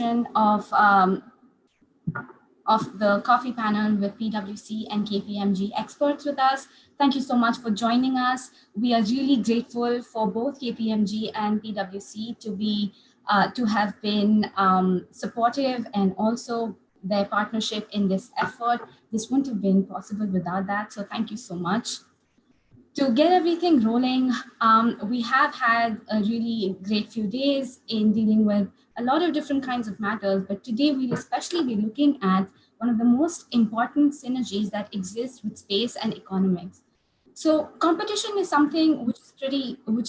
of the coffee panel with PwC and KPMG experts with us. Thank you so much for joining us. We are really grateful for both KPMG and PwC to have been supportive, and also their partnership in this effort. This wouldn't have been possible without that. So thank you so much. To get everything rolling, we have had a really great few days in dealing with a lot of different kinds of matters, but today we'll especially be looking at one of the most important synergies that exists with space and economics. So competition is something which is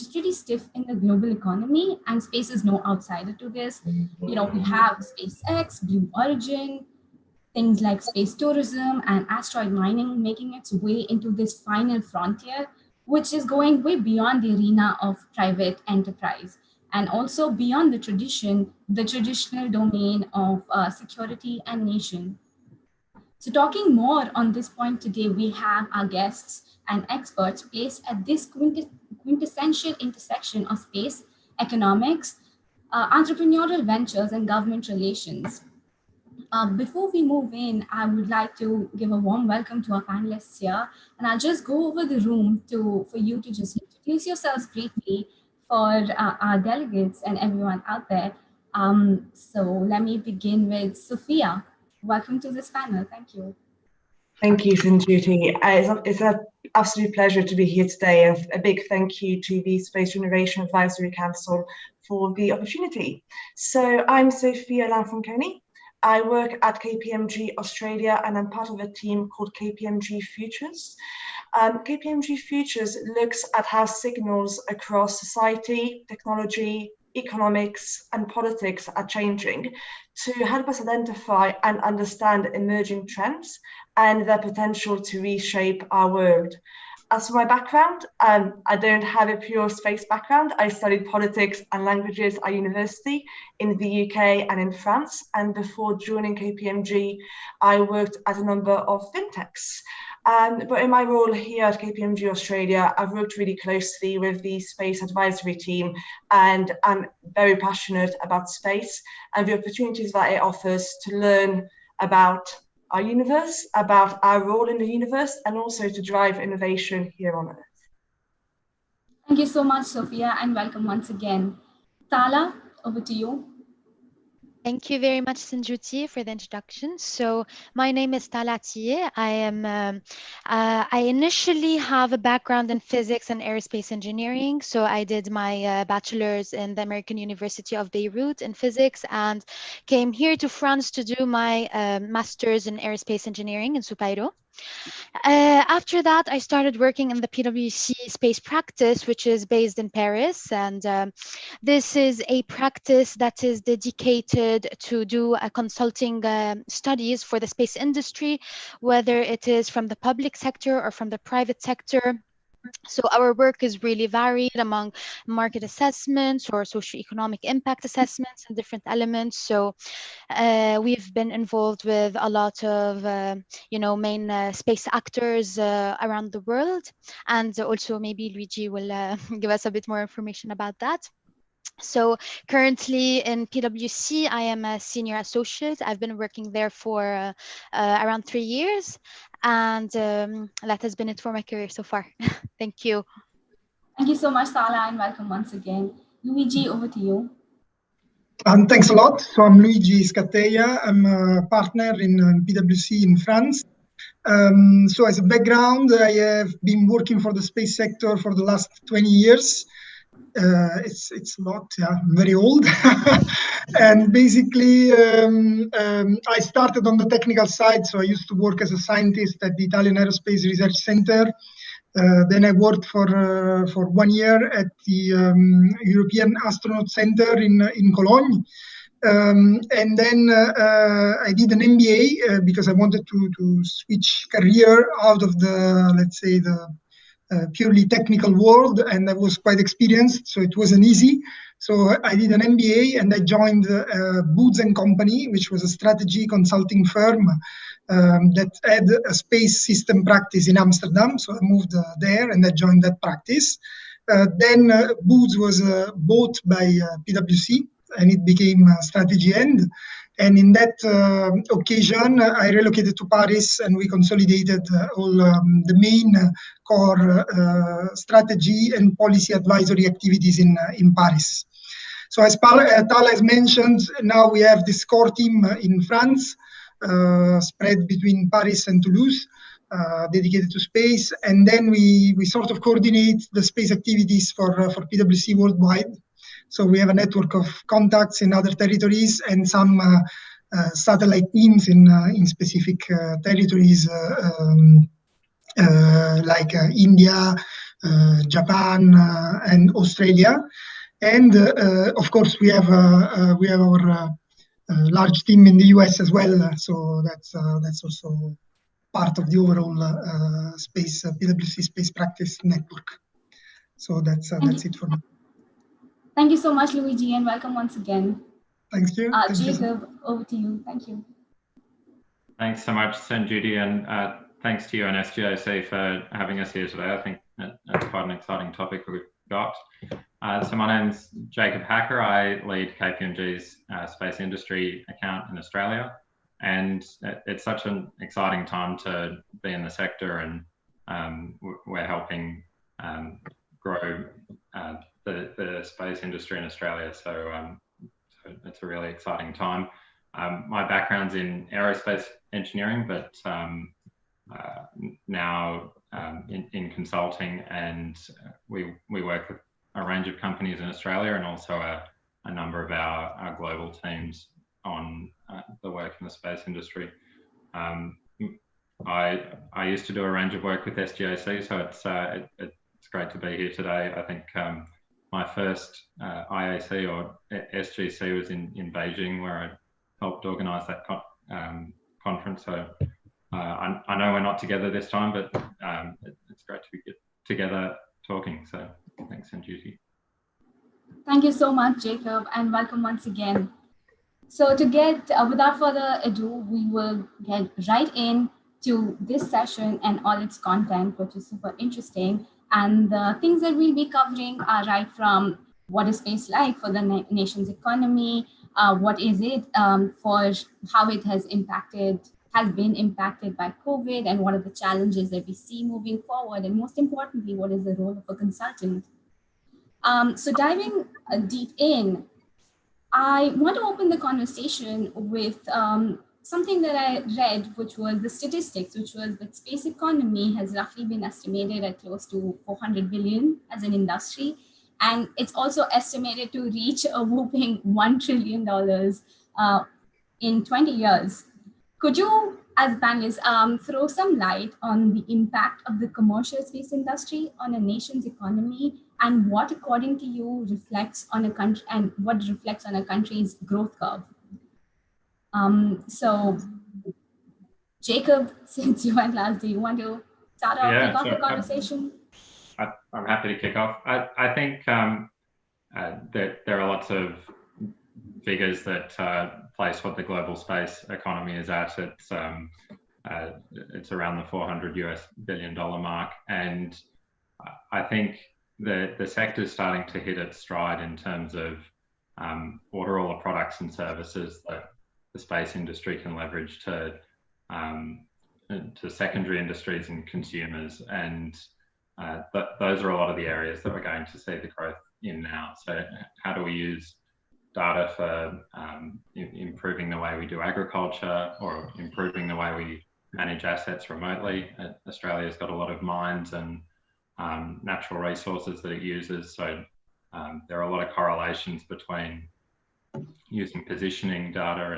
pretty stiff in the global economy, and space is no outsider to this. We have SpaceX, Blue Origin, things like space tourism and asteroid mining making its way into this final frontier, which is going way beyond the arena of private enterprise and also beyond the traditional domain of security and nation. So talking more on this point today, we have our guests and experts placed at this quintessential intersection of space, economics, entrepreneurial ventures, and government relations. Before we move in, I would like to give a warm welcome to our panelists here, and I'll just go over the room for you to just introduce yourselves briefly for our delegates and everyone out there. So let me begin with Sofia. Welcome to this panel. Thank you. Thank you, Sanjuti. It's an absolute pleasure to be here today. A big thank you to the Space Innovation Advisory Council for the opportunity. So I'm Sofia Lanfranconi. I work at KPMG Australia, and I'm part of a team called KPMG Futures. KPMG Futures looks at how signals across society, technology, economics, and politics are changing to help us identify and understand emerging trends and their potential to reshape our world. As for my background, I don't have a pure space background. I studied politics and languages at university in the UK and in France. And before joining KPMG, I worked at a number of fintechs. But in my role here at KPMG Australia, I've worked really closely with the space advisory team, and I'm very passionate about space and the opportunities that it offers to learn about our universe, about our role in the universe, and also to drive innovation here on Earth. Thank you so much, Sofia, and welcome once again. Tala, over to you. Thank you very much, Sanjuti, for the introduction. So my name is Tala Atie. I initially have a background in physics and aerospace engineering. So I did my bachelor's in the American University of Beirut in physics and came here to France to do my master's in aerospace engineering in Supairo. After that, I started working in the PwC space practice, which is based in Paris. And this is a practice that is dedicated to do consulting studies for the space industry, whether it is from the public sector or from the private sector. So our work is really varied among market assessments or socioeconomic impact assessments and different elements. So we've been involved with a lot of, main space actors around the world. And also maybe Luigi will give us a bit more information about that. So currently in PwC, I am a senior associate. I've been working there for around 3 years. And that has been it for my career so far. Thank you. Thank you so much, Tala, and welcome once again. Luigi, over to you. Thanks a lot. So I'm Luigi Scatteia. I'm a partner in PwC in France. So as a background, I have been working for the space sector for the last 20 years. It's a lot, yeah, I'm very old. And basically, I started on the technical side. So I used to work as a scientist at the Italian Aerospace Research Center. Then I worked for 1 year at the European Astronaut Center in Cologne. And then I did an MBA because I wanted to switch career out of the, let's say, the purely technical world, and I was quite experienced, so it wasn't easy. So I did an MBA and I joined Boots & Company, which was a strategy consulting firm that had a space system practice in Amsterdam. So I moved there and I joined that practice. Then Boots was bought by PwC and it became Strategy End. And in that occasion, I relocated to Paris, and we consolidated all the main core strategy and policy advisory activities in Paris. So as Tala has mentioned, now we have this core team in France, spread between Paris and Toulouse, dedicated to space. And then we sort of coordinate the space activities for PwC worldwide. So we have a network of contacts in other territories and some satellite teams in specific territories like India, Japan, and Australia. And of course, we have our large team in the US as well. So that's also part of the overall PwC space practice network. So that's it for me. Thank you so much, Luigi, and welcome once again. Thank you. Jacob, over to you. Thank you. Thanks so much, Sanjuti, and thanks to you and SGAC for having us here today. I think that's quite an exciting topic we've got. So my name's Jacob Hacker. I lead KPMG's space industry account in Australia, and it's such an exciting time to be in the sector, and we're helping grow the space industry in Australia. So it's a really exciting time. My background's in aerospace engineering, but now in consulting, and we work with a range of companies in Australia and also a number of our global teams on the work in the space industry. I used to do a range of work with SGAC, so it's great to be here today. I think my first IAC or SGC was in Beijing, where I helped organise that conference. So I know we're not together this time, but it's great to be together talking. So thanks, Sanjuti. Thank you so much, Jacob, and welcome once again. So to get, without further ado, we will get right into this session and all its content, which is super interesting. And the things that we'll be covering are right from what is space like for the nation's economy, what is it for how it has been impacted by COVID, and what are the challenges that we see moving forward, and most importantly, what is the role of a consultant. So diving deep in, I want to open the conversation with something that I read, which was the statistics, which was that space economy has roughly been estimated at close to 400 billion as an industry. And it's also estimated to reach a whopping $1 trillion in 20 years. Could you, as panelists, throw some light on the impact of the commercial space industry on a nation's economy, and what, according to you, reflects on a country, and what reflects on a country's growth curve? So, Jacob, since you went last, do you want to start off, kick off the conversation? I'm happy to kick off. I think that there are lots of figures that place what the global space economy is at. It's around the $400 billion mark, and I think the sector is starting to hit its stride in terms of what are all the products and services that the space industry can leverage to secondary industries and consumers, and those are a lot of the areas that we're going to see the growth in now. So how do we use data for improving the way we do agriculture, or improving the way we manage assets remotely? Australia's got a lot of mines and natural resources that it uses, so there are a lot of correlations between using positioning data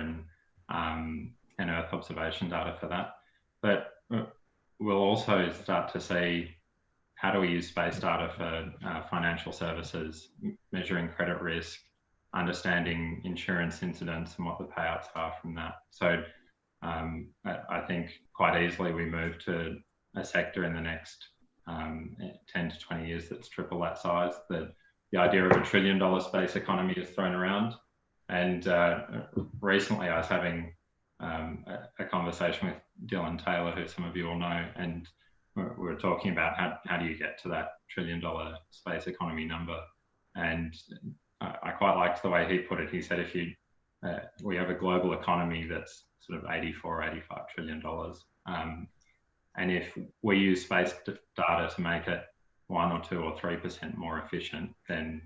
and Earth observation data for that. But we'll also start to see how do we use space data for financial services, measuring credit risk, understanding insurance incidents and what the payouts are from that. So I think quite easily we move to a sector in the next 10 to 20 years that's triple that size. The idea of $1 trillion space economy is thrown around. And recently I was having a conversation with Dylan Taylor, who some of you all know, and we were talking about how do you get to that $1 trillion space economy number. And I quite liked the way he put it. He said, if you we have a global economy that's sort of $85 trillion. And if we use space data to make it 1 or 2 or 3% more efficient, then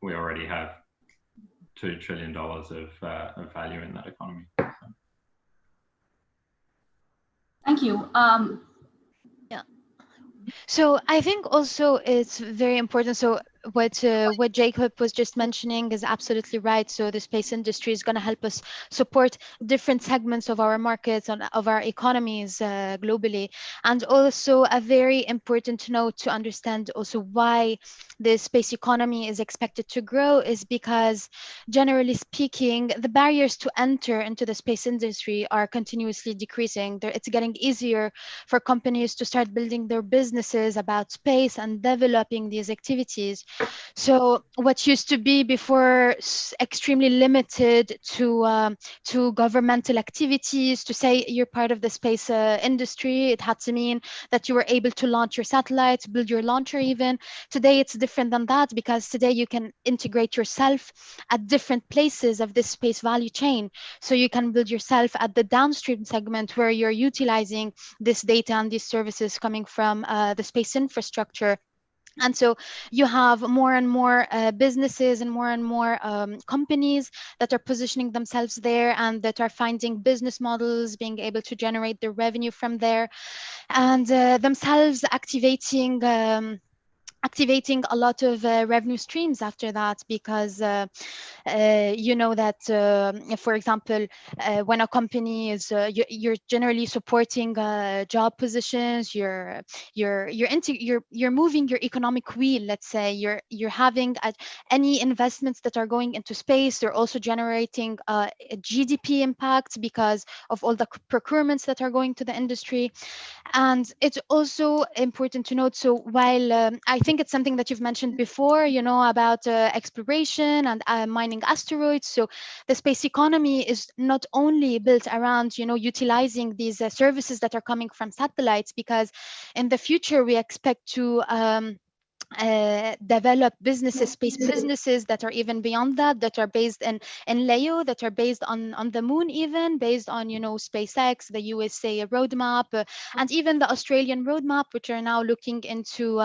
we already have $2 trillion of value in that economy. Thank you. Yeah. So I think also it's very important. So what Jacob was just mentioning is absolutely right. So the space industry is going to help us support different segments of our markets and of our economies globally. And also a very important note to understand also why the space economy is expected to grow is because, generally speaking, the barriers to enter into the space industry are continuously decreasing. It's getting easier for companies to start building their businesses about space and developing these activities. So what used to be before extremely limited to governmental activities, to say you're part of the space industry, it had to mean that you were able to launch your satellites, build your launcher even. Today it's different than that, because today you can integrate yourself at different places of this space value chain. So you can build yourself at the downstream segment where you're utilizing this data and these services coming from the space infrastructure. And so you have more and more businesses and more companies that are positioning themselves there and that are finding business models, being able to generate their revenue from there, and themselves activating a lot of revenue streams after that, because you know that, for example, when a company is, you're generally supporting job positions, you're moving your economic wheel. Let's say you're having any investments that are going into space. They're also generating a GDP impact because of all the procurements that are going to the industry. And it's also important to note, so while I think it's something that you've mentioned before, you know, about exploration and mining asteroids. So the space economy is not only built around, you know, utilizing these services that are coming from satellites, because in the future we expect to develop businesses, space businesses that are even beyond that, that are based in LEO, that are based on the moon, even based on, you know, SpaceX, the USA roadmap, and even the Australian roadmap, which are now looking into,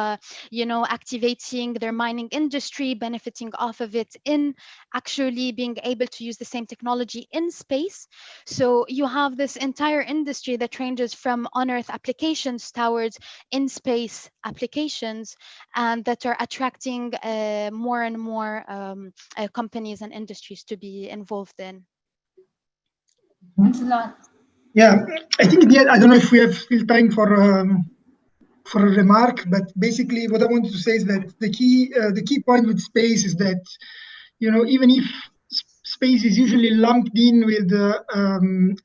you know, activating their mining industry, benefiting off of it in actually being able to use the same technology in space. So you have this entire industry that ranges from on-Earth applications towards in-space applications, and that are attracting more and more companies and industries to be involved in. Thanks a lot. Yeah, I think I don't know if we have still time for a remark, but basically what I wanted to say is that the key point with space is that, you know, even if space is usually lumped in with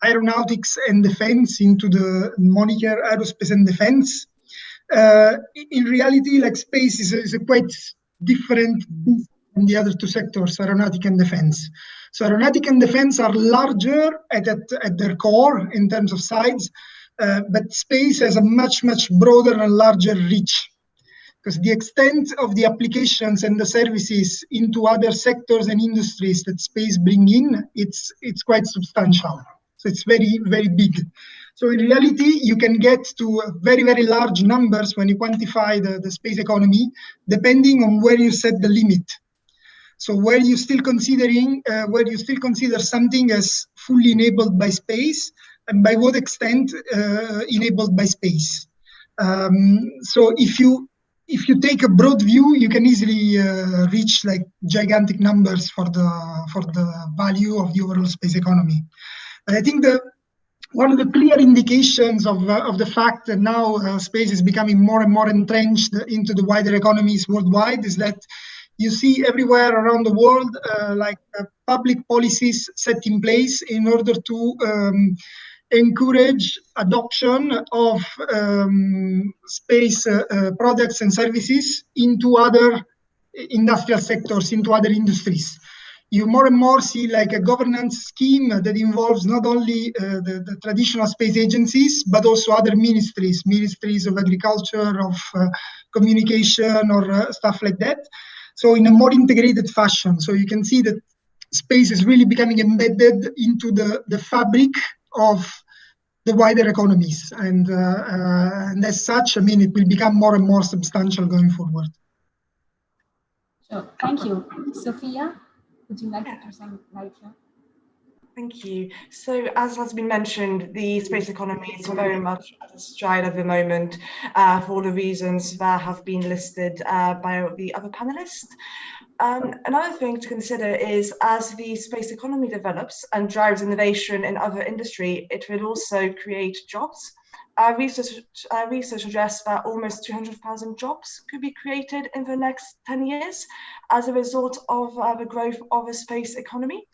aeronautics and defense into the moniker aerospace and defense, in reality, like, space is a quite different beast from the other two sectors, aeronautic and defense. So aeronautic and defense are larger at their core in terms of size, but space has a much broader and larger reach, because the extent of the applications and the services into other sectors and industries that space bring in, it's quite substantial. So it's very big. So in reality, you can get to very large numbers when you quantify the space economy, depending on where you set the limit. So where you still consider something as fully enabled by space, and by what extent enabled by space. So if you take a broad view, you can easily reach like gigantic numbers for the value of the overall space economy. And I think one of the clear indications of the fact that now space is becoming more and more entrenched into the wider economies worldwide is that you see everywhere around the world public policies set in place in order to encourage adoption of space products and services into other industrial sectors, into other industries. You more and more see like a governance scheme that involves not only the traditional space agencies, but also other ministries of agriculture, of communication, or stuff like that. so in a more integrated fashion. So you can see that space is really becoming embedded into the fabric of the wider economies. And as such, I mean, it will become more and more substantial going forward. Sure. Thank you. Sofia, would you like to throw some light here? Thank you. So, as has been mentioned, the space economy is very much at a stride at the moment for all the reasons that have been listed by the other panelists. Another thing to consider is as the space economy develops and drives innovation in other industry, it will also create jobs. Research suggests that almost 200,000 jobs could be created in the next 10 years as a result of the growth of the space economy.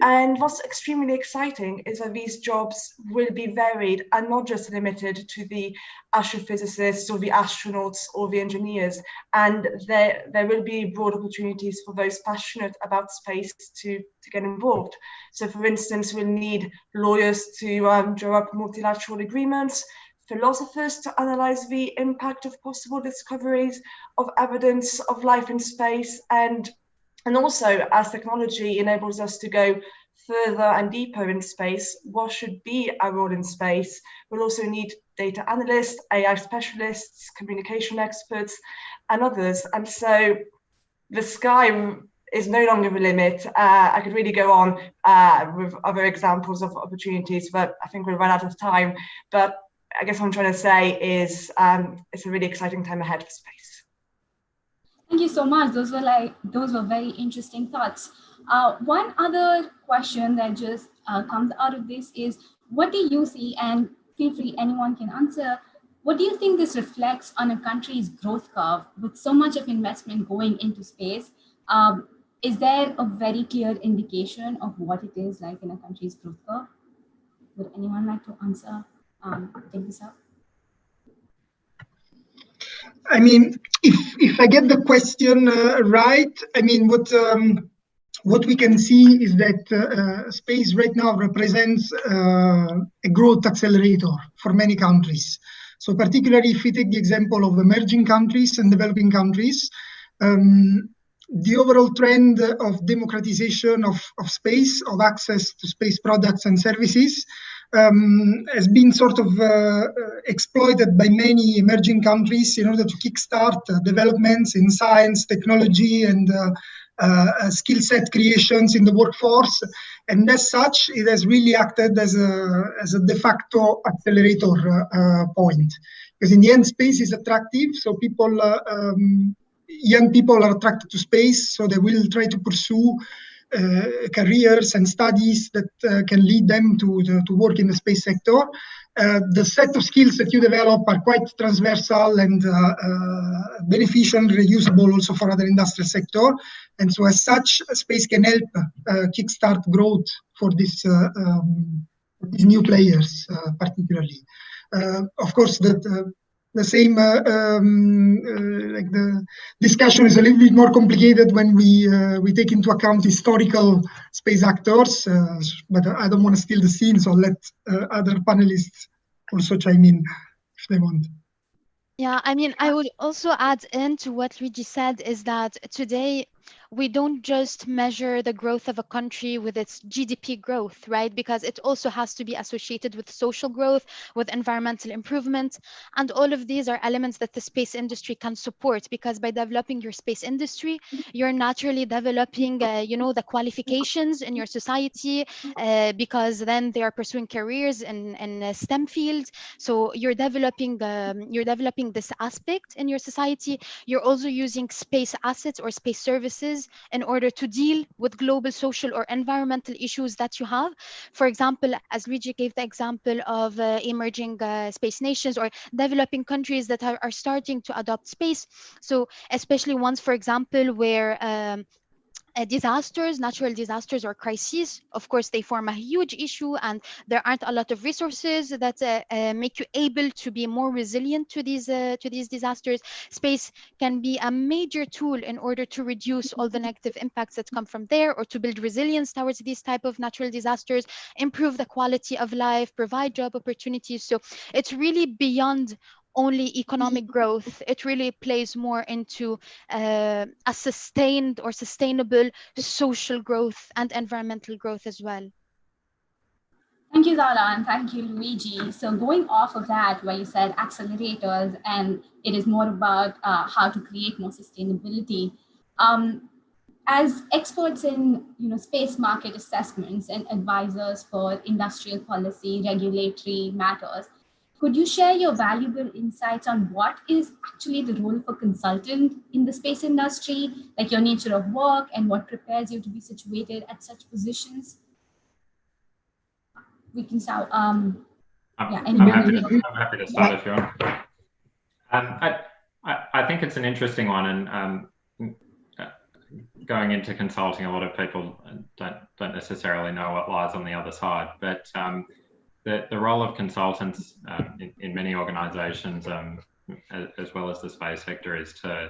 And what's extremely exciting is that these jobs will be varied and not just limited to the astrophysicists or the astronauts or the engineers. And there will be broad opportunities for those passionate about space to get involved. So for instance, we'll need lawyers to draw up multilateral agreements, philosophers to analyze the impact of possible discoveries of evidence of life in space, and also as technology enables us to go further and deeper in space, what should be our role in space? We'll also need data analysts, AI specialists, communication experts, and others. And so the sky is no longer the limit. I could really go on with other examples of opportunities, but I think we'll run out of time. But I guess what I'm trying to say is it's a really exciting time ahead for space. Thank you so much. Those were very interesting thoughts. One other question that just comes out of this is, what do you see, and feel free, anyone can answer, what do you think this reflects on a country's growth curve with so much of investment going into space? Is there a very clear indication of what it is like in a country's growth curve? Would anyone like to answer? Take this up. I mean, if I get the question right, I mean, what we can see is that space right now represents a growth accelerator for many countries. So particularly if we take the example of emerging countries and developing countries, the overall trend of democratization of space, of access to space products and services, has been sort of exploited by many emerging countries in order to kickstart developments in science, technology, and skill set creations in the workforce. And as such, it has really acted as a de facto accelerator point. Because in the end, space is attractive, so people, young people are attracted to space, so they will try to pursue careers and studies that can lead them to work in the space sector. The set of skills that you develop are quite transversal and beneficial and reusable also for other industrial sector. And so as such, space can help kickstart growth for these new players particularly. Of course, the same, like the discussion is a little bit more complicated when we take into account historical space actors, but I don't want to steal the scene, so I'll let other panelists also chime in if they want. Yeah, I mean, I would also add in to what Luigi said is that today we don't just measure the growth of a country with its GDP growth, right? Because it also has to be associated with social growth, with environmental improvement. And all of these are elements that the space industry can support, because by developing your space industry, you're naturally developing, you know, the qualifications in your society, because then they are pursuing careers in STEM fields. So you're developing this aspect in your society. You're also using space assets or space services in order to deal with global social or environmental issues that you have. For example, as Luigi gave the example of emerging space nations or developing countries that are starting to adopt space. So especially ones, for example, where disasters, natural disasters or crises, of course, they form a huge issue, and there aren't a lot of resources that make you able to be more resilient to these disasters. Space can be a major tool in order to reduce all the negative impacts that come from there, or to build resilience towards these type of natural disasters, improve the quality of life, provide job opportunities. So it's really beyond only economic growth. It really plays more into a sustained or sustainable social growth and environmental growth as well. Thank you, Tala, and thank you, Luigi. So going off of that, where you said accelerators, and it is more about how to create more sustainability. As experts in space market assessments and advisors for industrial policy, regulatory matters, could you share your valuable insights on what is actually the role of a consultant in the space industry, like your nature of work and what prepares you to be situated at such positions? We can start. I'm happy to start if you want. I think it's an interesting one, and going into consulting, a lot of people don't necessarily know what lies on the other side. But the role of consultants in many organisations, as well as the space sector, is to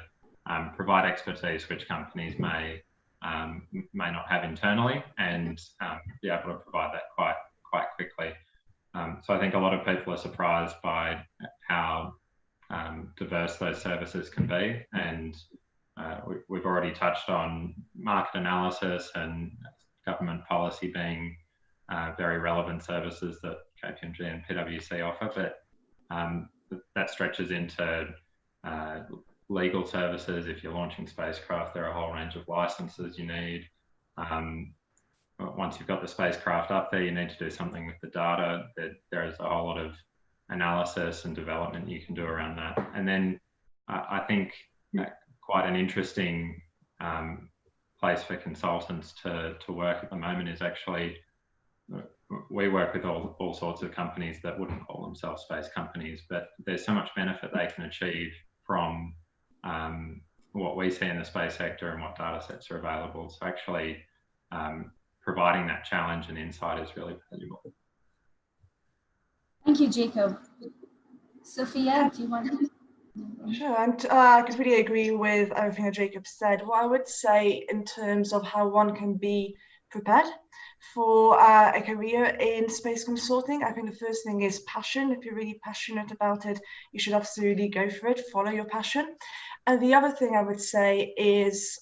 provide expertise which companies may not have internally, and be able to provide that quite quickly. So I think a lot of people are surprised by how diverse those services can be, and we've already touched on market analysis and government policy being very relevant services that KPMG and PwC offer, but that stretches into legal services. If you're launching spacecraft, there are a whole range of licenses you need. Once you've got the spacecraft up there, you need to do something with the data. There is a whole lot of analysis and development you can do around that. And then I think quite an interesting place for consultants to work at the moment is actually, we work with all sorts of companies that wouldn't call themselves space companies, but there's so much benefit they can achieve from what we see in the space sector and what data sets are available. So actually, providing that challenge and insight is really valuable. Thank you, Jacob. Sophia, do you want to? Sure, and I completely agree with everything that Jacob said. What I would say in terms of how one can be prepared for a career in space consulting, I think the first thing is passion. If you're really passionate about it, you should absolutely go for it, follow your passion. And the other thing I would say is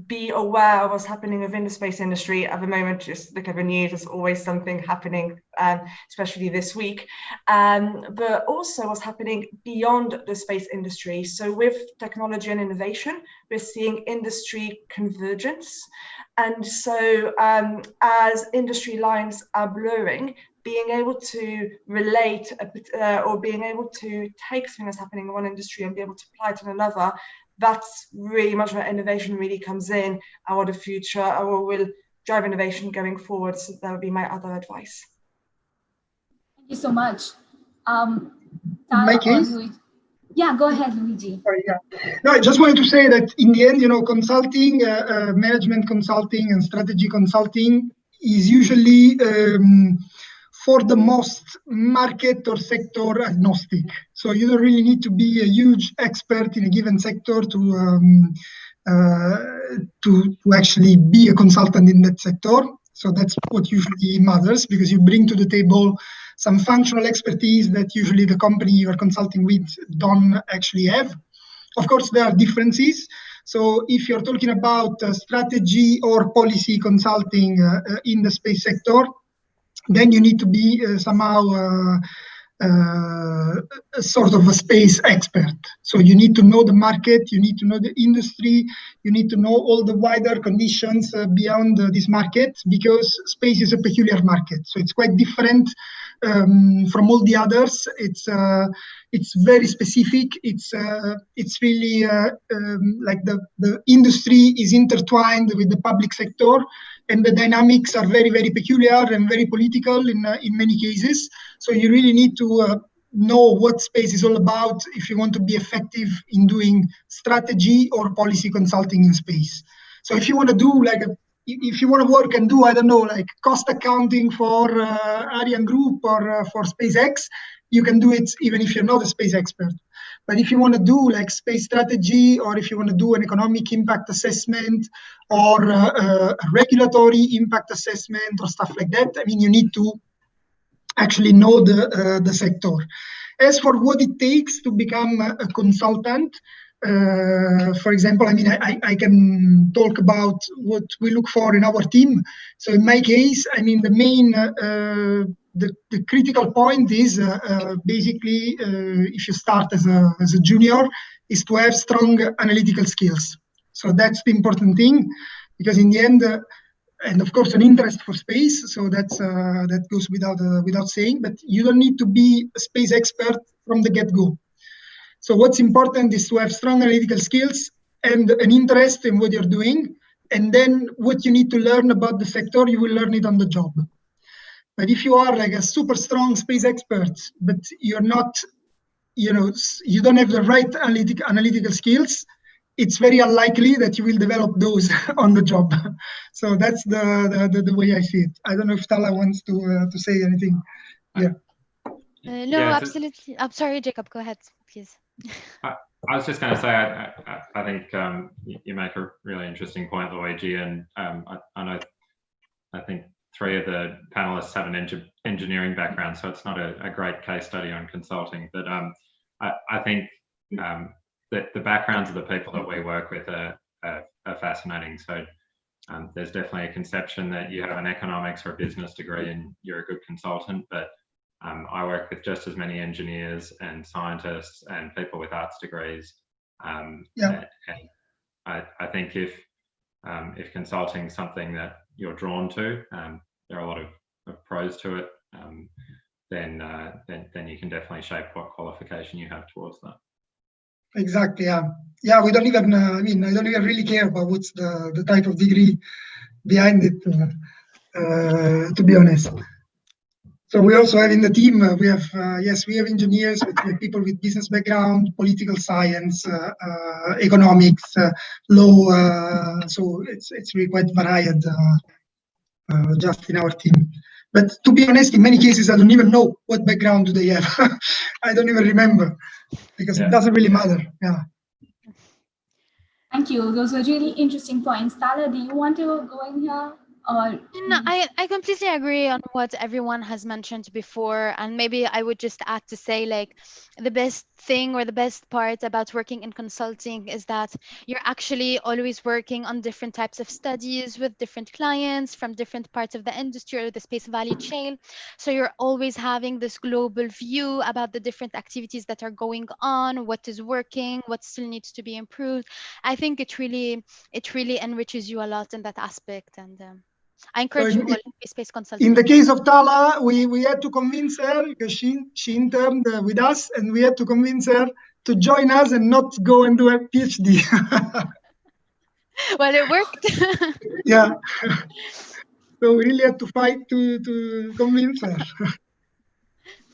be aware of what's happening within the space industry at the moment. Just look at the news, there's always something happening, especially this week. But also what's happening beyond the space industry. So with technology and innovation, we're seeing industry convergence. And so as industry lines are blurring, being able to relate or being able to take something that's happening in one industry and be able to apply it in another, that's really much where innovation really comes in, and what the future or will drive innovation going forward. So that would be my other advice. Thank you so much. My case? Yeah, go ahead, Luigi. Sorry, yeah. No, I just wanted to say that in the end, consulting, management consulting and strategy consulting is usually for the most market or sector agnostic. So you don't really need to be a huge expert in a given sector to actually be a consultant in that sector. So that's what usually matters, because you bring to the table some functional expertise that usually the company you are consulting with don't actually have. Of course, there are differences. So if you're talking about strategy or policy consulting in the space sector, then you need to be somehow sort of a space expert. So you need to know the market, you need to know the industry, you need to know all the wider conditions beyond this market, because space is a peculiar market. So it's quite different from all the others. It's very specific. It's really like the industry is intertwined with the public sector, and the dynamics are very, very peculiar and very political in many cases. So you really need to know what space is all about if you want to be effective in doing strategy or policy consulting in space. So if you want to do if you want to work and do, I don't know, like cost accounting for Ariane Group or for SpaceX, you can do it even if you're not a space expert. But if you want to do like space strategy, or if you want to do an economic impact assessment or a regulatory impact assessment or stuff like that, I mean, you need to actually know the sector. As for what it takes to become a consultant, for example, I mean, I can talk about what we look for in our team. So in my case, I mean, the main, the critical point is basically, if you start as a junior, is to have strong analytical skills. So that's the important thing, because in the end, and of course, an interest for space. So that goes without saying. But you don't need to be a space expert from the get-go. So what's important is to have strong analytical skills and an interest in what you're doing. And then what you need to learn about the sector, you will learn it on the job. But if you are like a super strong space expert, but you're not, you don't have the right analytical skills, it's very unlikely that you will develop those on the job. So that's the way I see it. I don't know if Tala wants to say anything. Yeah. No, absolutely. I'm sorry, Jacob. Go ahead, please. I was just going to say, I think you make a really interesting point, Luigi, and I think 3 of the panelists have an engineering background, so it's not a great case study on consulting. But I think that the backgrounds of the people that we work with are fascinating. So there's definitely a conception that you have an economics or a business degree and you're a good consultant, but I work with just as many engineers and scientists and people with arts degrees. And I think if consulting is something that you're drawn to, there are a lot of pros to it, then you can definitely shape what qualification you have towards that. Exactly. Yeah. We don't even. I mean, I don't even really care about what's the type of degree behind it. To be honest. So we also have in the team, we have engineers, we have people with business background, political science, economics, law. So it's really quite varied just in our team. But to be honest, in many cases, I don't even know what background do they have. I don't even remember because it doesn't really matter. Yeah. Thank you. Those were really interesting points. Tala, do you want to go in here? Or No, I completely agree on what everyone has mentioned before, and maybe I would just add to say, like, the best thing or the best part about working in consulting is that you're actually always working on different types of studies with different clients from different parts of the industry or the space value chain. So you're always having this global view about the different activities that are going on, what is working, what still needs to be improved. I think it really enriches you a lot in that aspect, and I encourage you all to be space consultants. In the case of Tala, we had to convince her because she interned with us, and we had to convince her to join us and not go and do a PhD. Well, it worked. Yeah. So we really had to fight to convince her.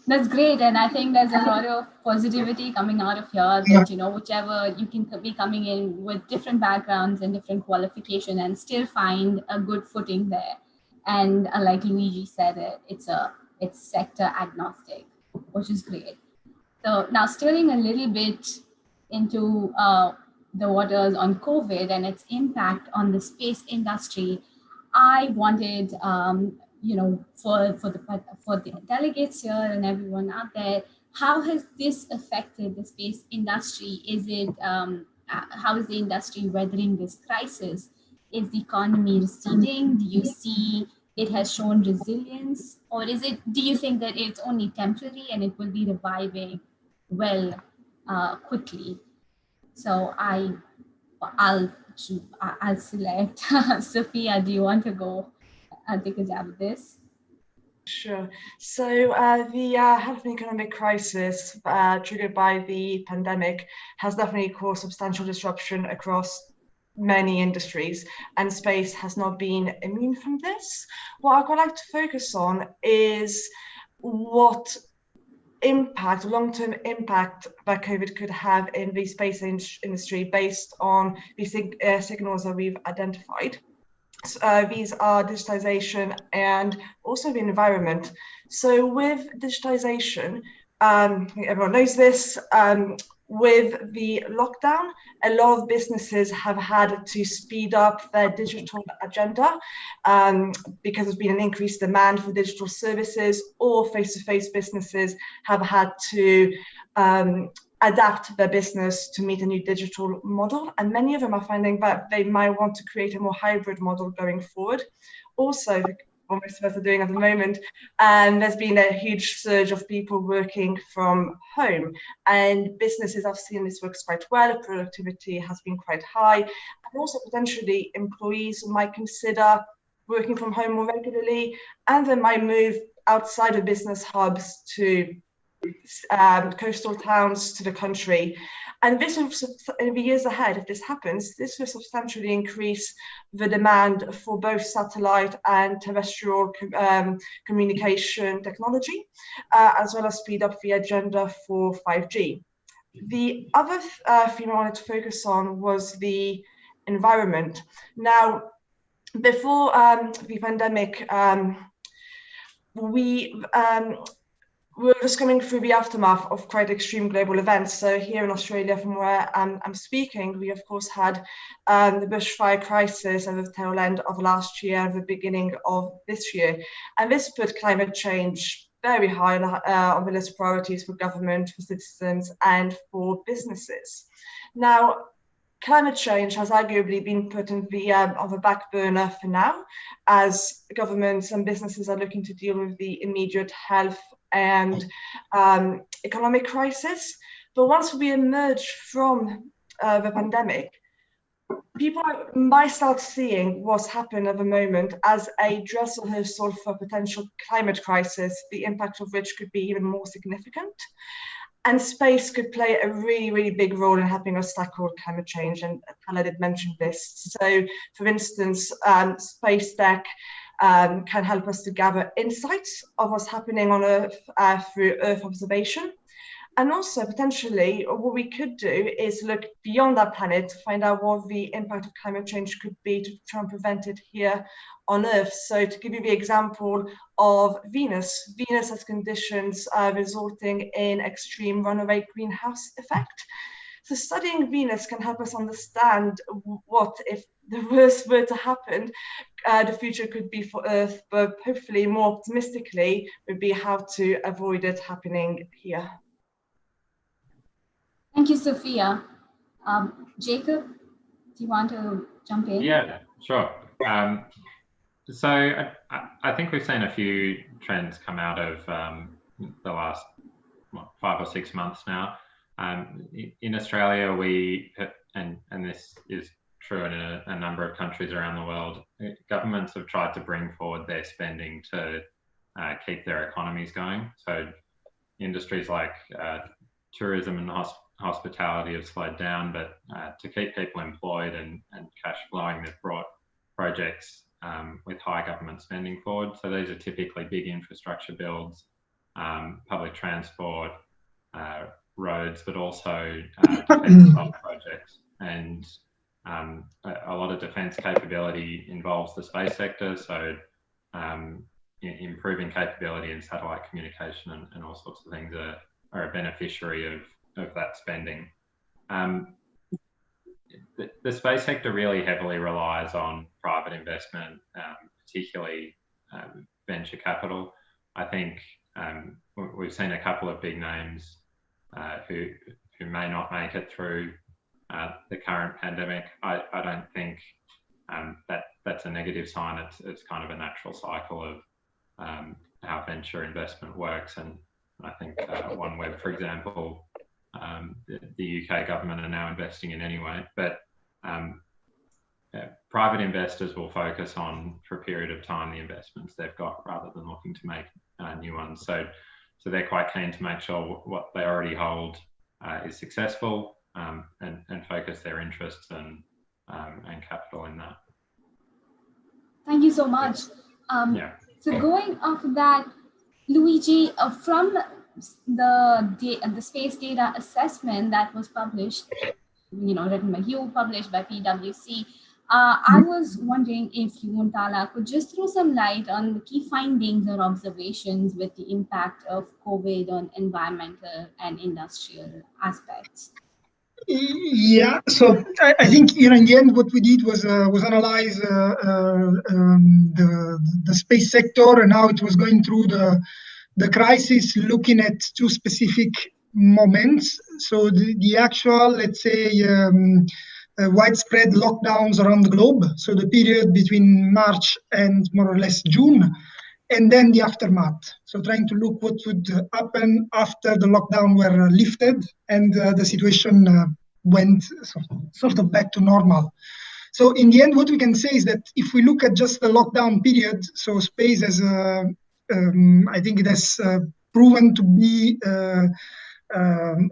that's great, and I think there's a lot of positivity coming out of here that, whichever you can be coming in with different backgrounds and different qualification and still find a good footing there. And like Luigi said, it's sector agnostic, which is great. So now steering a little bit into the waters on COVID and its impact on the space industry, I wanted for the delegates here and everyone out there, how has this affected the space industry? Is it how is the industry weathering this crisis? Is the economy receding? Do you see it has shown resilience, or do you think that it's only temporary and it will be reviving quickly? So I'll select Sofia. Do you want to go take a jab at this? Sure. So the health and economic crisis triggered by the pandemic has definitely caused substantial disruption across many industries, and space has not been immune from this. What I would like to focus on is what long-term impact that COVID could have in the space industry based on the signals that we've identified. These are digitization and also the environment. So with digitization, everyone knows this, with the lockdown, a lot of businesses have had to speed up their digital agenda because there's been an increased demand for digital services, or face-to-face businesses have had to adapt their business to meet a new digital model. And many of them are finding that they might want to create a more hybrid model going forward. Also, what most of us are doing at the moment, and there's been a huge surge of people working from home, and businesses have seen this works quite well. Productivity has been quite high, and also potentially employees might consider working from home more regularly, and they might move outside of business hubs to coastal towns, to the country. And this will, in the years ahead, if this happens, this will substantially increase the demand for both satellite and terrestrial communication technology, as well as speed up the agenda for 5G. The other theme I wanted to focus on was the environment. Now, before the pandemic, we're just coming through the aftermath of quite extreme global events. So here in Australia, from where I'm speaking, we of course had the bushfire crisis at the tail end of last year and the beginning of this year. And this put climate change very high on the list of priorities for government, for citizens, and for businesses. Now, climate change has arguably been put on the back burner for now, as governments and businesses are looking to deal with the immediate health and economic crisis. But once we emerge from the pandemic, people might start seeing what's happened at the moment as a dress rehearsal for a potential climate crisis, the impact of which could be even more significant. And space could play a really, really big role in helping us tackle climate change. And Tala did mention this. So, for instance, space tech can help us to gather insights of what's happening on Earth through Earth observation. And also, potentially, what we could do is look beyond our planet to find out what the impact of climate change could be to try and prevent it here on Earth. So to give you the example of Venus, Venus has conditions resulting in extreme runaway greenhouse effect. So studying Venus can help us understand what, if the worst were to happen, the future could be for Earth, but hopefully more optimistically would be how to avoid it happening here. Thank you, Sofia. Jacob, do you want to jump in? Yeah, sure. So I think we've seen a few trends come out of the last 5 or 6 months now. In Australia, and this is true in a number of countries around the world, governments have tried to bring forward their spending to keep their economies going. So industries like tourism and hospitality have slowed down, but to keep people employed and cash flowing, they've brought projects with high government spending forward. So these are typically big infrastructure builds, public transport, roads, but also defence projects. And a lot of defence capability involves the space sector. So improving capability in satellite communication and all sorts of things are a beneficiary of that spending. The space sector really heavily relies on private investment, particularly venture capital. I think we've seen a couple of big names who may not make it through the current pandemic. I don't think that's a negative sign. It's kind of a natural cycle of how venture investment works. And I think OneWeb, for example, the UK government are now investing in anyway, but private investors will focus on, for a period of time, the investments they've got rather than looking to make new ones. So they're quite keen to make sure what they already hold is successful and focus their interests and capital in that. Thank you so much. So going off of that, Luigi, from the space data assessment that was published, written by you, published by PwC, I was wondering if you and Tala could just throw some light on the key findings or observations with the impact of COVID on environmental and industrial aspects. Yeah, so I think in the end what we did was analyze the space sector and how it was going through the crisis, looking at two specific moments. So the actual, let's say, widespread lockdowns around the globe. So the period between March and more or less June, and then the aftermath. So trying to look what would happen after the lockdown were lifted and the situation went sort of back to normal. So in the end, what we can say is that if we look at just the lockdown period, so space has, I think it has proven to be an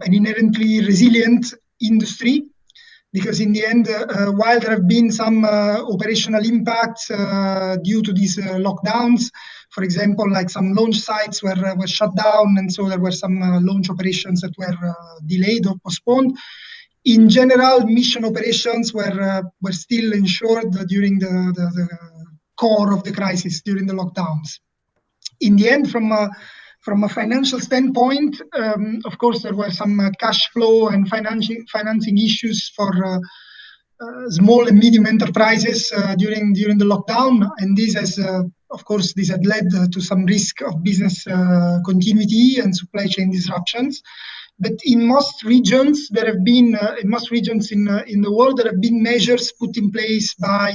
inherently resilient industry, because in the end, while there have been some operational impacts due to these lockdowns, for example, like some launch sites were shut down, and so there were some launch operations that were delayed or postponed. In general, mission operations were still ensured during the core of the crisis, during the lockdowns. In the end, from a financial standpoint, of course, there were some cash flow and financing issues for small and medium enterprises during the lockdown, and this has, of course, this had led to some risk of business continuity and supply chain disruptions. But in most regions, there have been in most regions in the world, there have been measures put in place by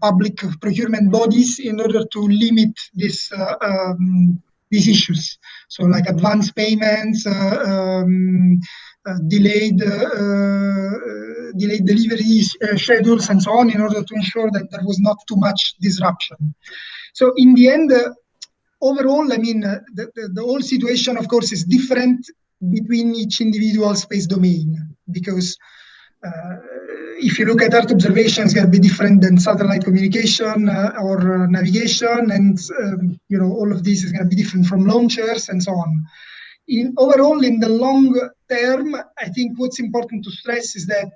public procurement bodies in order to limit these issues. So like advance payments, delayed delivery schedules and so on, in order to ensure that there was not too much disruption. So in the end, overall, I mean, the whole situation, of course, is different between each individual space domain, because if you look at Earth observation, it's going to be different than satellite communication or navigation, and all of this is going to be different from launchers and so on. Overall, in the long term, I think what's important to stress is that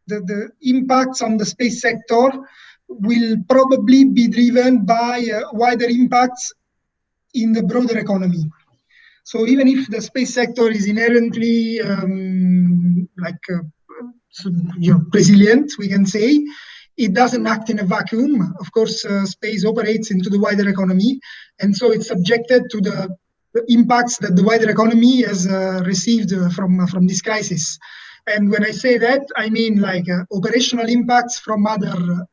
the impacts on the space sector will probably be driven by wider impacts in the broader economy. So even if the space sector is inherently resilient, we can say, it doesn't act in a vacuum. Of course, space operates into the wider economy, and so it's subjected to the impacts that the wider economy has received from this crisis. And when I say that, I mean like operational impacts from other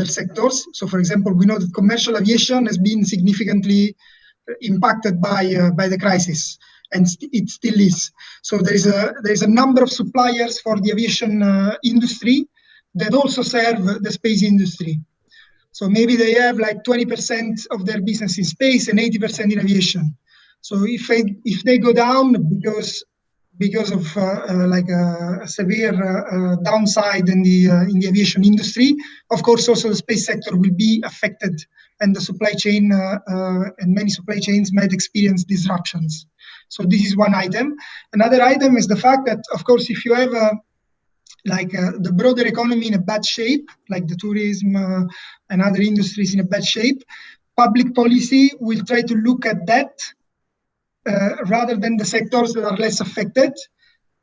sectors. So, for example, we know that commercial aviation has been significantly impacted by the crisis, and it still is. So there is a number of suppliers for the aviation industry that also serve the space industry. So maybe they have like 20% of their business in space and 80% in aviation. So if they go down because of like a severe downside in the aviation industry, of course also the space sector will be affected, and the supply chain and many supply chains might experience disruptions. So this is one item. Another item is the fact that, of course, if you have the broader economy in a bad shape, like the tourism and other industries in a bad shape, public policy will try to look at that rather than the sectors that are less affected,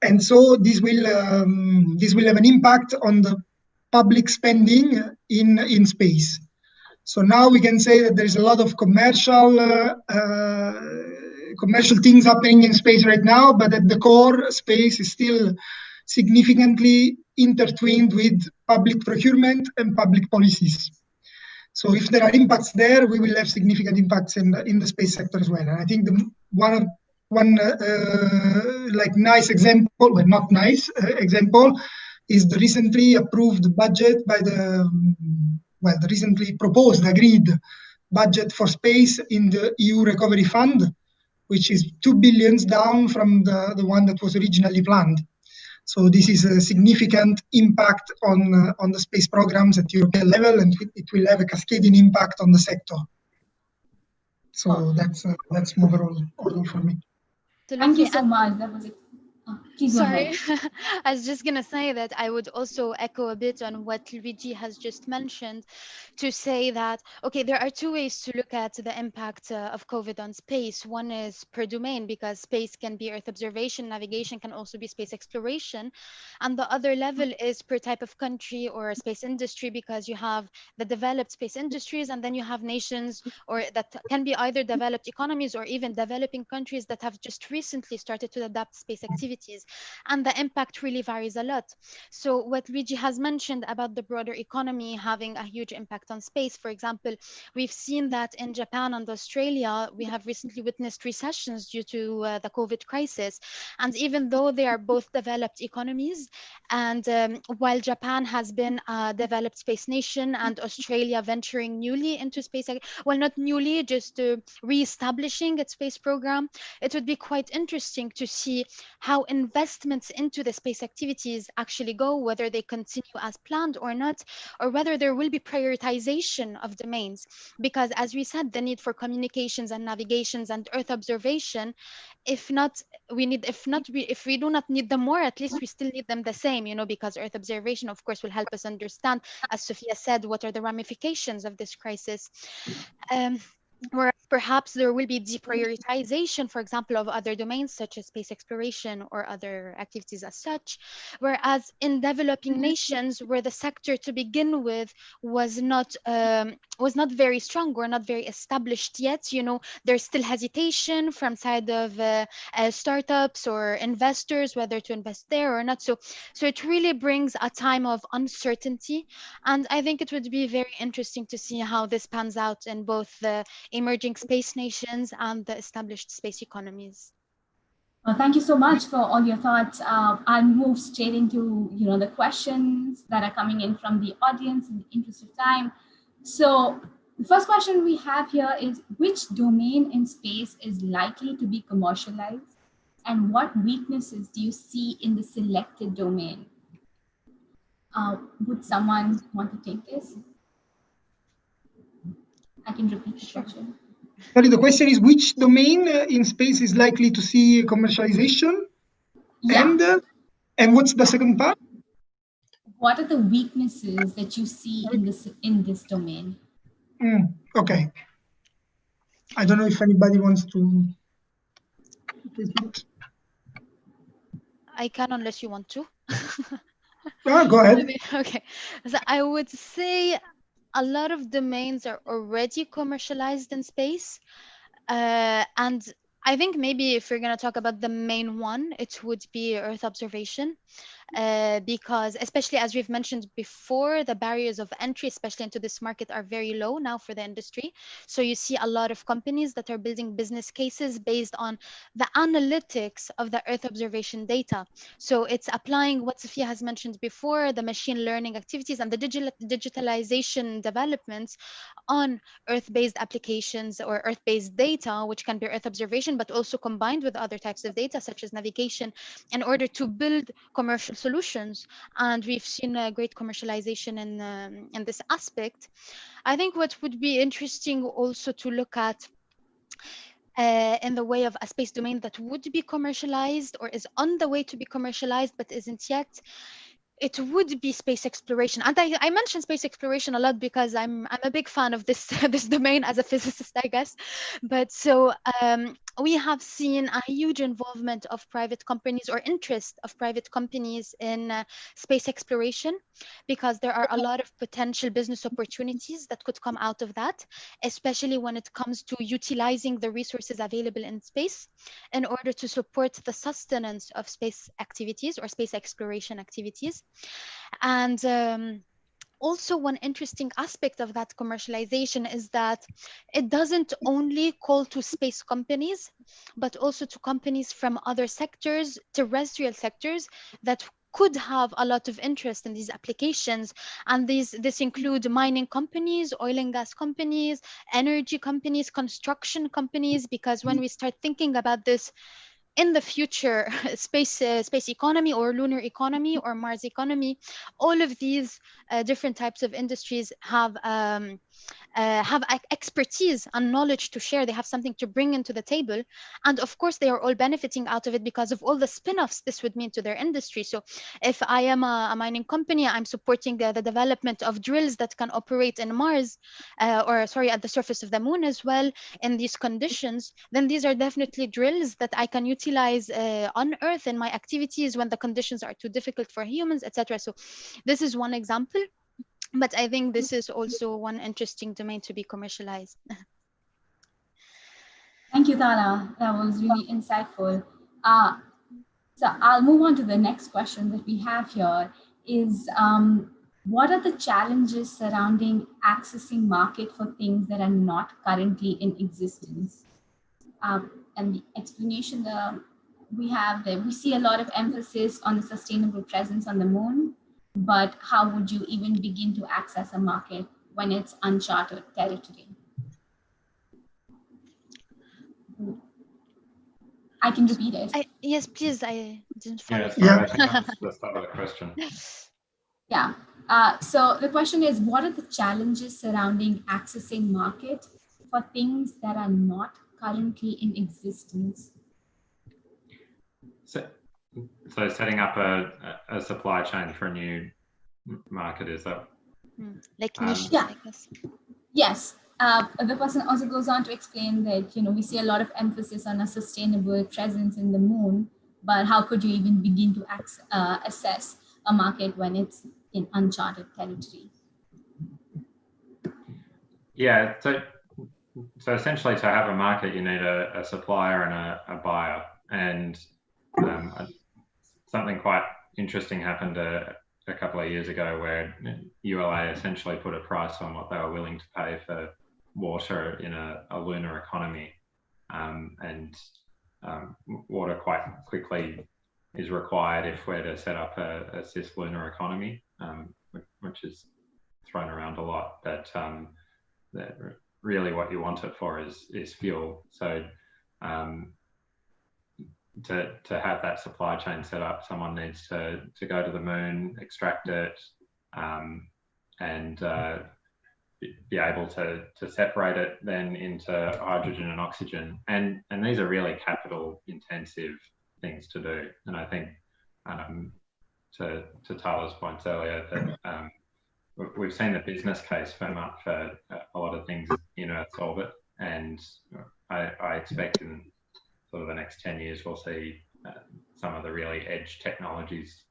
and so this will have an impact on the public spending in space. So now we can say that there is a lot of commercial things happening in space right now, but at the core, space is still significantly intertwined with public procurement and public policies. So if there are impacts there, we will have significant impacts in the space sector as well. And I think one nice example, well, not nice example, is the recently approved budget by the recently proposed, agreed budget for space in the EU Recovery Fund, which is 2 billion down from the one that was originally planned. So this is a significant impact on the space programs at European level, and it will have a cascading impact on the sector. So that's overall for me. Thank you so much. That was it. Please go Sorry, ahead. I was just going to say that I would also echo a bit on what Luigi has just mentioned to say that, okay, there are two ways to look at the impact of COVID on space. One is per domain, because space can be Earth observation, navigation can also be space exploration. And the other level is per type of country or space industry, because you have the developed space industries, and then you have nations or that can be either developed economies or even developing countries that have just recently started to adapt space activities. And the impact really varies a lot. So what Luigi has mentioned about the broader economy having a huge impact on space, for example, we've seen that in Japan and Australia, we have recently witnessed recessions due to the COVID crisis. And even though they are both developed economies, and while Japan has been a developed space nation and Australia venturing newly into space, well, not newly, just re-establishing its space program, it would be quite interesting to see how investments into the space activities actually go, whether they continue as planned or not, or whether there will be prioritization of domains. Because as we said, the need for communications and navigations and Earth observation, if we do not need them more, at least we still need them the same, because Earth observation, of course, will help us understand, as Sofia said, what are the ramifications of this crisis. Where perhaps there will be deprioritization, for example, of other domains such as space exploration or other activities as such. Whereas in developing nations, where the sector to begin with was not very strong or not very established yet, there's still hesitation from side of startups or investors whether to invest there or not. So it really brings a time of uncertainty, and I think it would be very interesting to see how this pans out in both the emerging space nations and the established space economies. Well, thank you so much for all your thoughts. I'll move straight into the questions that are coming in from the audience in the interest of time. So the first question we have here is, which domain in space is likely to be commercialized, and what weaknesses do you see in the selected domain? Would someone want to take this? I can repeat the question. Sorry, the question is, which domain in space is likely to see commercialization? Yeah. And what's the second part? What are the weaknesses that you see in this domain? Okay. I don't know if anybody wants to take it. I can, unless you want to. Go ahead. Okay. So I would say a lot of domains are already commercialized in space. And I think maybe if we're going to talk about the main one, it would be Earth observation. Because especially as we've mentioned before, the barriers of entry, especially into this market, are very low now for the industry. So you see a lot of companies that are building business cases based on the analytics of the Earth observation data. So it's applying what Sofia has mentioned before, the machine learning activities and the digitalization developments on Earth-based applications or Earth-based data, which can be Earth observation, but also combined with other types of data, such as navigation, in order to build commercial solutions. And we've seen a great commercialization in this aspect. I think what would be interesting also to look at in the way of a space domain that would be commercialized or is on the way to be commercialized but isn't yet, it would be space exploration. And I mentioned space exploration a lot because I'm a big fan of this this domain as a physicist, I guess. But so we have seen a huge involvement of private companies or interest of private companies in space exploration, because there are a lot of potential business opportunities that could come out of that, especially when it comes to utilizing the resources available in space in order to support the sustenance of space activities or space exploration activities. And also, one interesting aspect of that commercialization is that it doesn't only call to space companies, but also to companies from other sectors, terrestrial sectors, that could have a lot of interest in these applications. And this include mining companies, oil and gas companies, energy companies, construction companies, because when we start thinking about this in the future, space economy or lunar economy or Mars economy, all of these different types of industries have expertise and knowledge to share. They have something to bring into the table. And of course, they are all benefiting out of it because of all the spin-offs this would mean to their industry. So if I am a mining company, I'm supporting the development of drills that can operate in Mars, at the surface of the moon as well in these conditions, then these are definitely drills that I can utilize on Earth in my activities when the conditions are too difficult for humans, etc. So this is one example, but I think this is also one interesting domain to be commercialized. Thank you, Tala. That was really insightful. So I'll move on to the next question that we have here is, what are the challenges surrounding accessing market for things that are not currently in existence? And the explanation we have there, we see a lot of emphasis on the sustainable presence on the moon, but how would you even begin to access a market when it's uncharted territory? I can repeat it. Yes, please. I didn't follow. Yeah, I think that's the start of the question. Yeah. So the question is, what are the challenges surrounding accessing market for things that are not currently in existence? So setting up a supply chain for a new market, is that? Like niche, yeah. I guess. Yes. The person also goes on to explain that, we see a lot of emphasis on a sustainable presence in the moon, but how could you even begin to assess a market when it's in uncharted territory? Yeah, so essentially to have a market, you need a supplier and a buyer. And something quite interesting happened a couple of years ago where ULA essentially put a price on what they were willing to pay for water in a lunar economy. And water quite quickly is required if we're to set up a cislunar economy, which is thrown around a lot. But that really what you want it for is fuel. So to have that supply chain set up, someone needs to go to the moon, extract it, and be able to separate it then into hydrogen and oxygen. And these are really capital intensive things to do. And I think to Tala's points earlier that we've seen the business case firm up for a lot of things in Earth's orbit, and I expect in sort of the next 10 years we'll see some of the really edge technologies.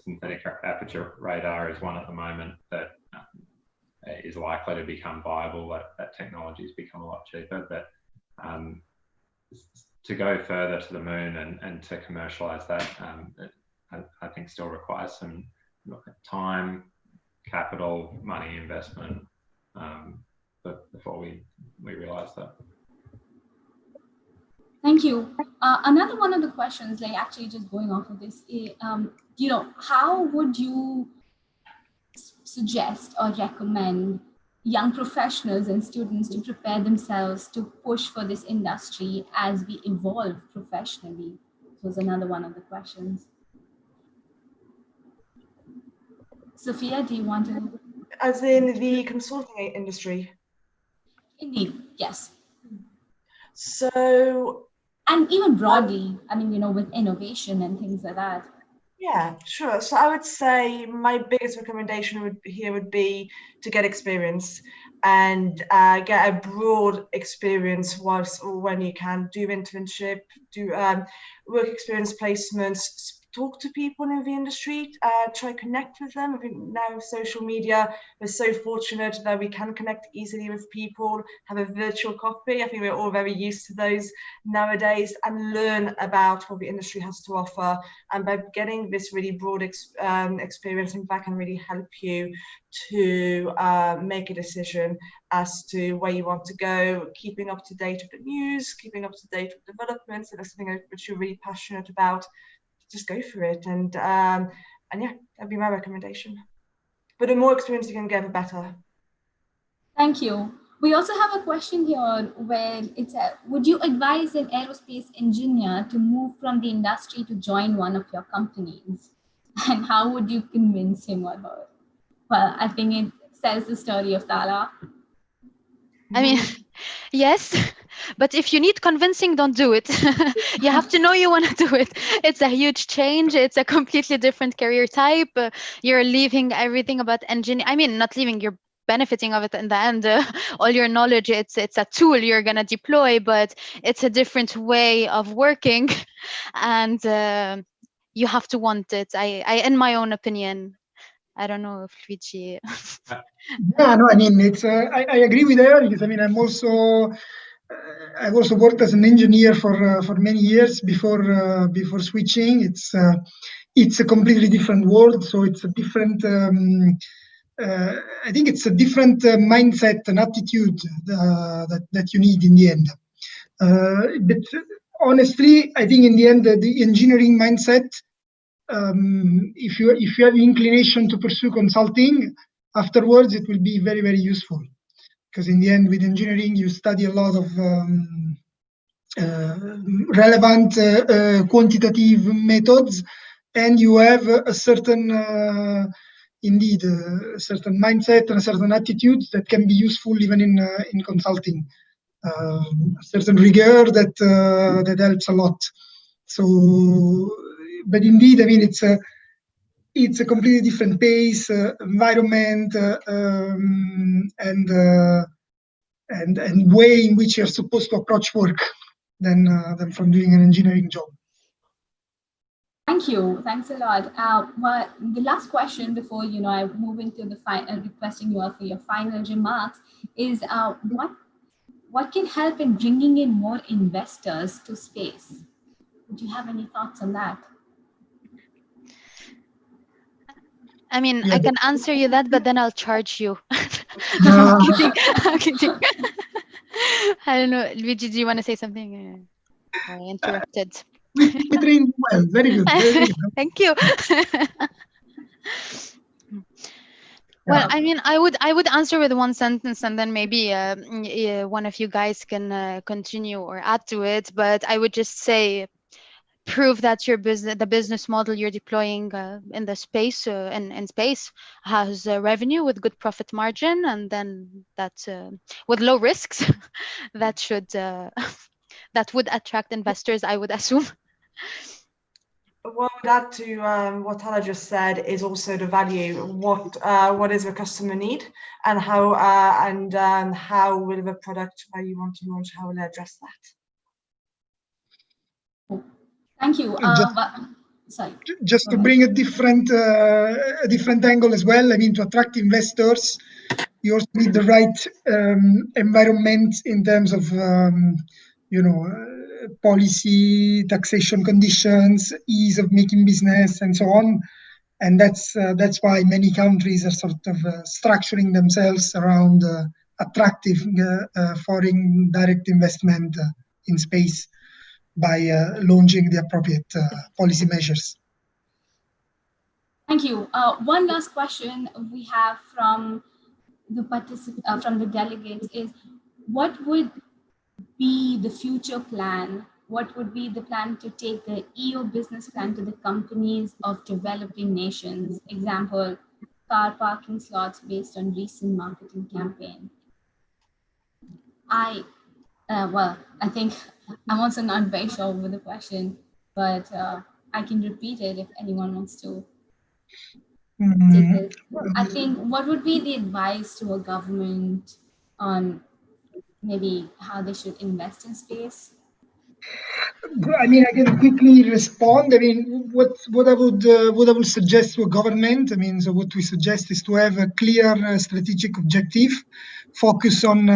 Synthetic aperture radar is one at the moment that is likely to become viable. That technology has become a lot cheaper, but to go further to the moon and to commercialize that, I think still requires some time, capital, money investment, but before we realize that. Thank you. Another one of the questions, like actually just going off of this, how would you suggest or recommend young professionals and students to prepare themselves to push for this industry as we evolve professionally? This was another one of the questions. Sofia, do you want to? As in the consulting industry? Indeed, yes. So, and even broadly, I mean, with innovation and things like that. Yeah, sure. So I would say my biggest recommendation would be to get experience and get a broad experience when you can do internship, do work experience placements, talk to people in the industry, try connect with them. I think now with social media, we're so fortunate that we can connect easily with people, have a virtual coffee. I think we're all very used to those nowadays, and learn about what the industry has to offer. And by getting this really broad experience, in fact, can really help you to make a decision as to where you want to go, keeping up to date with the news, keeping up to date with developments. If that's something which you're really passionate about, just go for it. And yeah, that'd be my recommendation. But the more experience you can get, the better. Thank you. We also have a question here where it's would you advise an aerospace engineer to move from the industry to join one of your companies? And how would you convince him or her? Well, I think it says the story of Tala. I mean, yes, but if you need convincing, don't do it. You have to know you want to do it. It's a huge change. It's a completely different career type. You're leaving everything about engineering. I mean, not leaving, you're benefiting of it in the end. All your knowledge, it's a tool you're going to deploy, but it's a different way of working. And you have to want it. I, in my own opinion, I don't know if Luigi. Yeah, no, I mean, it's. I agree with her because I mean, I've also worked as an engineer for many years before switching. It's a completely different world, so it's a different. I think it's a different mindset and attitude that you need in the end. But honestly, I think in the end, the engineering mindset. If you have the inclination to pursue consulting, afterwards it will be very, very useful, because in the end with engineering you study a lot of relevant quantitative methods, and you have a certain indeed a certain mindset and a certain attitude that can be useful even in consulting. A certain rigor that helps a lot. So, but indeed, I mean, it's a completely different pace, environment, and way in which you're supposed to approach work than from doing an engineering job. Thank you. Thanks a lot. Well, the last question before I move into the requesting you all for your final remarks is what can help in bringing in more investors to space? Do you have any thoughts on that? I mean, I can answer you that, but then I'll charge you. No. I'm kidding. I'm kidding. I don't know. Luigi, do you want to say something? I interrupted. We trained well. Very good. Very good. Thank you. Well, I mean, I would answer with one sentence, and then maybe one of you guys can continue or add to it. But I would just say, prove that the business model you're deploying in the space in space has revenue with good profit margin, and then that with low risks, that should that would attract investors, I would assume. What I would add to what Tala just said is also the value. What is the customer need, and how will the product you want to launch, how will it address that? Thank you. Sorry. Just to bring a different angle as well. I mean, to attract investors, you also need the right environment in terms of policy, taxation conditions, ease of making business, and so on. And that's why many countries are sort of structuring themselves around attractive foreign direct investment in space by launching the appropriate policy measures. Thank you. One last question we have from the delegates is, what would be the future plan? What would be the plan to take the EU business plan to the companies of developing nations? Example, car parking slots based on recent marketing campaign. I think I'm also not very sure with the question, but I can repeat it if anyone wants to take this. I think, what would be the advice to a government on maybe how they should invest in space? I mean, I can quickly respond. I mean, what I would suggest to a government. I mean, so what we suggest is to have a clear strategic objective, focus on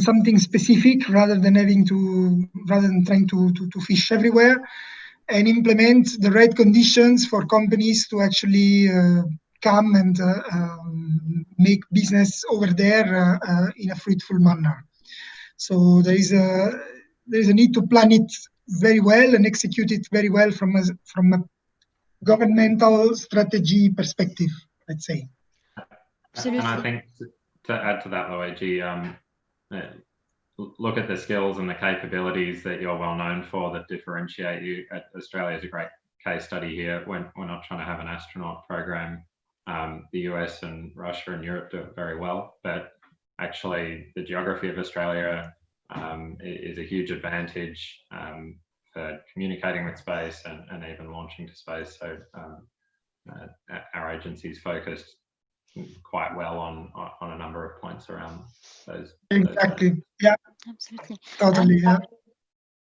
something specific rather than trying to fish everywhere, and implement the right conditions for companies to actually come and make business over there in a fruitful manner. So there is a need to plan it very well and execute it very well from a governmental strategy perspective, let's say. Absolutely. And I think to add to that, Luigi, look at the skills and the capabilities that you're well known for that differentiate you. Australia is a great case study here. We're not trying to have an astronaut program. The US and Russia and Europe do it very well, but actually the geography of Australia is a huge advantage for communicating with space and even launching to space. So our agency's focused quite well on a number of points around those. Exactly. Yeah. Absolutely. Totally. Yeah.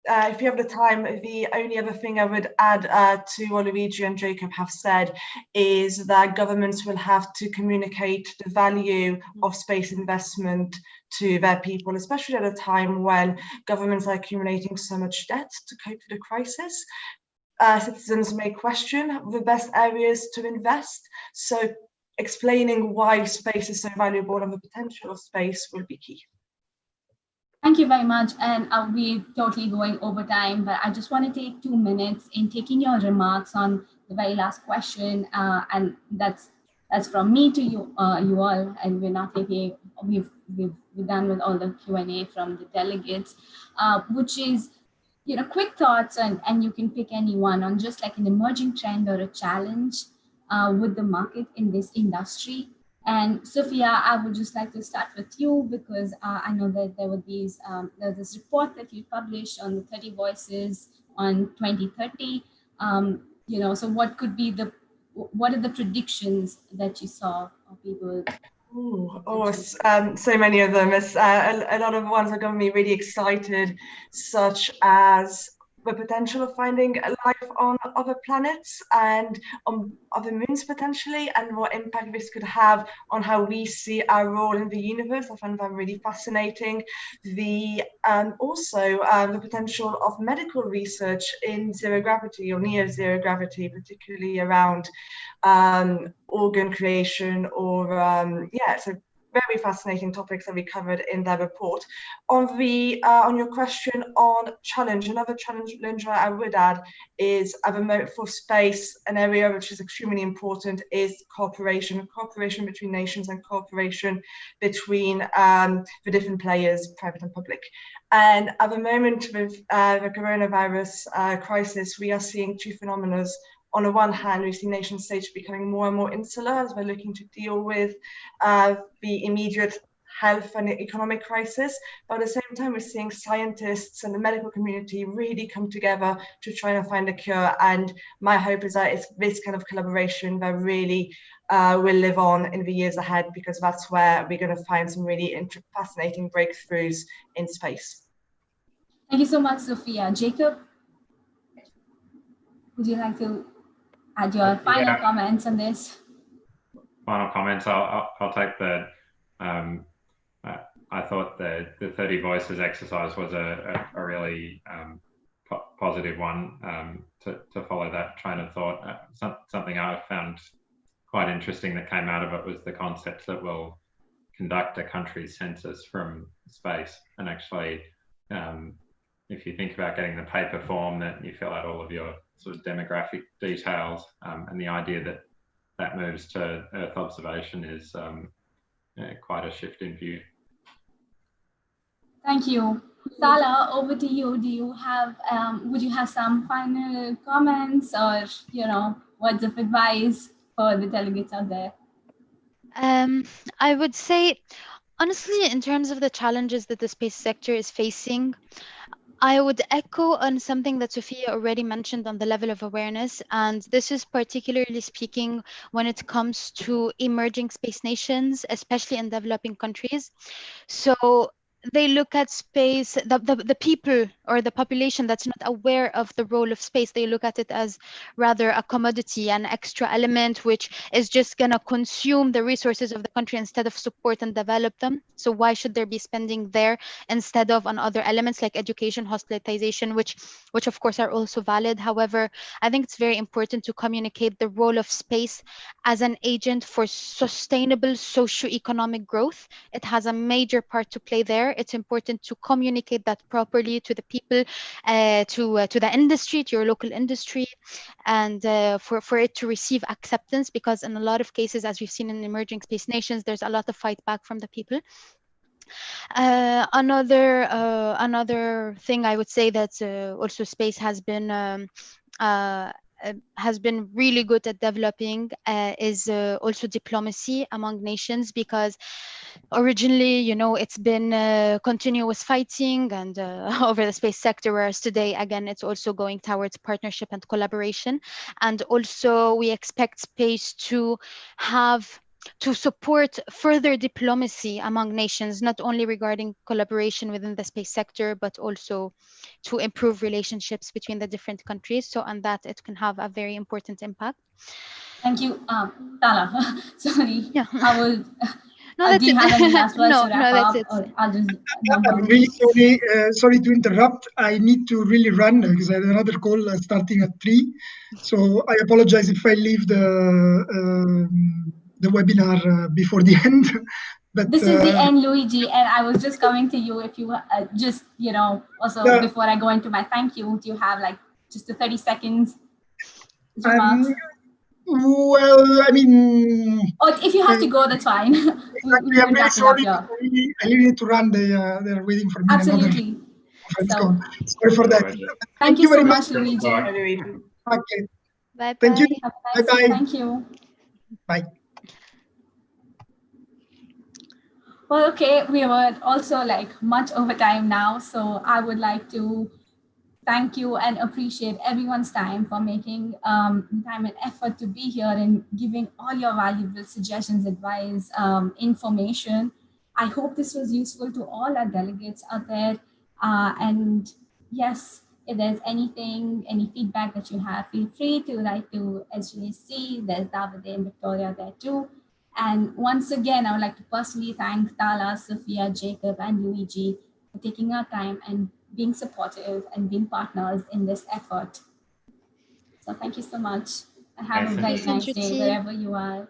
If you have the time, the only other thing I would add to what Luigi and Jacob have said is that governments will have to communicate the value of space investment to their people, especially at a time when governments are accumulating so much debt to cope with the crisis. Citizens may question the best areas to invest. So explaining why space is so valuable and the potential of space will be key. Thank you very much. And we're totally going over time, but I just want to take 2 minutes in taking your remarks on the very last question. And that's from me to you, you all, and we're not taking, we've done with all the Q&A from the delegates, which is, quick thoughts, and you can pick any one on just like an emerging trend or a challenge with the market in this industry. And Sofia, I would just like to start with you because I know that there were there's this report that you published on the 30 voices on 2030. So what are the predictions that you saw of people? So many of them. A lot of ones are going to be really excited, such as the potential of finding life on other planets and on other moons potentially, and what impact this could have on how we see our role in the universe. I find that really fascinating. Also the potential of medical research in zero gravity or near zero gravity, particularly around organ creation or so very fascinating topics that we covered in that report. On your question on challenge, another challenge I would add is for space, an area which is extremely important is cooperation between nations and cooperation between the different players, private and public. And at the moment with the coronavirus crisis, we are seeing two phenomena. On the one hand, we see nation states becoming more and more insular as we're looking to deal with the immediate health and economic crisis. But at the same time, we're seeing scientists and the medical community really come together to try and find a cure. And my hope is that it's this kind of collaboration that really will live on in the years ahead, because that's where we're going to find some really fascinating breakthroughs in space. Thank you so much, Sofia. Jacob, would you like to add your final comments on this? Final comments. I'll take the. I thought the 30 voices exercise was a really positive one to follow that train of thought. Something I found quite interesting that came out of it was the concept that we'll conduct a country's census from space. And actually, if you think about getting the paper form that you fill out all of your sort of demographic details, and the idea that moves to Earth observation is quite a shift in view. Thank you. Tala, over to you. Do you have, would you have some final comments or, words of advice for the delegates out there? I would say, honestly, in terms of the challenges that the space sector is facing, I would echo on something that Sofia already mentioned on the level of awareness, and this is particularly speaking when it comes to emerging space nations, especially in developing countries. So they look at space, the people or the population that's not aware of the role of space, they look at it as rather a commodity, an extra element, which is just going to consume the resources of the country instead of support and develop them. So why should there be spending there instead of on other elements like education, hospitalization, which of course are also valid. However, I think it's very important to communicate the role of space as an agent for sustainable socio-economic growth. It has a major part to play there. It's important to communicate that properly to the people, to the industry, to your local industry, and for it to receive acceptance, because in a lot of cases, as we've seen in emerging space nations, there's a lot of fight back from the people. Another thing I would say that also space has been has been really good at developing is also diplomacy among nations, because originally, you know, it's been continuous fighting and over the space sector, whereas today, again, it's also going towards partnership and collaboration. And also we expect space to support further diplomacy among nations, not only regarding collaboration within the space sector, but also to improve relationships between the different countries. So on that, it can have a very important impact. Thank you, Tala. Sorry, Yeah. I will. No, that's do you it. have any last words to wrap that's up? it. Or I'll just I'm really sorry to interrupt. I need to really run because I have another call starting at 3. So I apologize if I leave the webinar before the end. But this is the end, Luigi, and I was just coming to you. If you just, you know, also before I go into my thank you, do you have like just the 30 seconds remarks? Well, I mean, or if you have to go, that's fine. Exactly. I'm really sorry. I really need to run. They're waiting for me. Absolutely. So, sorry for that. Thank you very so much, Luigi. Okay. Bye. Thank you. Bye. Bye. Thank you. Bye. Well, okay, we were also like much over time now, so I would like to thank you and appreciate everyone's time for making time and effort to be here and giving all your valuable suggestions, advice, information. I hope this was useful to all our delegates out there. And yes, if there's anything, any feedback that you have, feel free to write to SJC. There's David and Victoria there too. And once again, I would like to personally thank Tala, Sofia, Jacob, and Luigi for taking our time and being supportive and being partners in this effort. So thank you so much and have a very nice day wherever you are.